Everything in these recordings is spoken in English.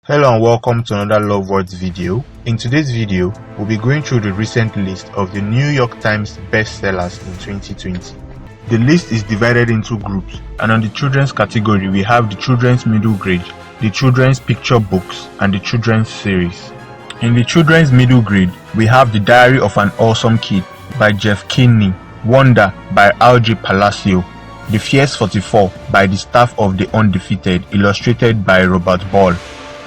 Hello and welcome to another Love Words video. In today's video, we'll be going through the recent list of the New York Times Best Sellers in 2020. The list is divided into groups, and on the children's category we have the children's middle grade, the children's picture books, and the children's series. In the children's middle grade, we have The Diary of an Awesome Kid by Jeff Kinney, Wonder by R.J. Palacio, The Fierce 44 by the Staff of the Undefeated, illustrated by Robert Ball,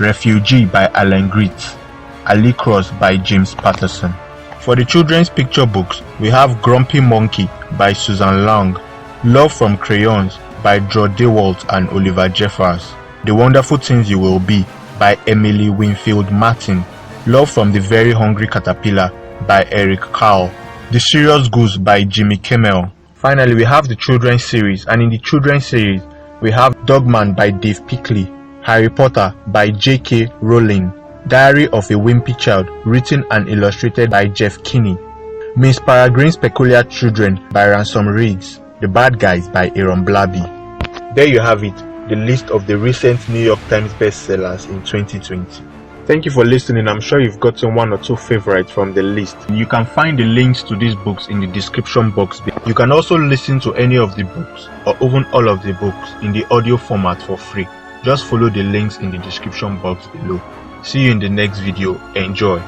Refugee by Alan Gritz, Ali Cross by James Patterson. For the children's picture books, we have Grumpy Monkey by Susan Lang, Love from Crayons by Drew DeWalt and Oliver Jeffers, The Wonderful Things You Will Be by Emily Winfield Martin, Love from the Very Hungry Caterpillar by Eric Carle, The Serious Goose by Jimmy Kimmel. Finally, we have the children's series, and in the children's series, we have Dogman by Dave Pickley, Harry Potter by J.K. Rowling, Diary of a Wimpy Child, written and illustrated by Jeff Kinney, Miss Peregrine's Peculiar Children by Ransom Riggs, The Bad Guys by Aaron Blabey. There you have it, the list of the recent New York Times bestsellers in 2020. Thank you for listening. I'm sure you've gotten one or two favorites from the list. You can find the links to these books in the description box. You can also listen to any of the books or even all of the books in the audio format for free. Just follow the links in the description box below. See you in the next video. Enjoy.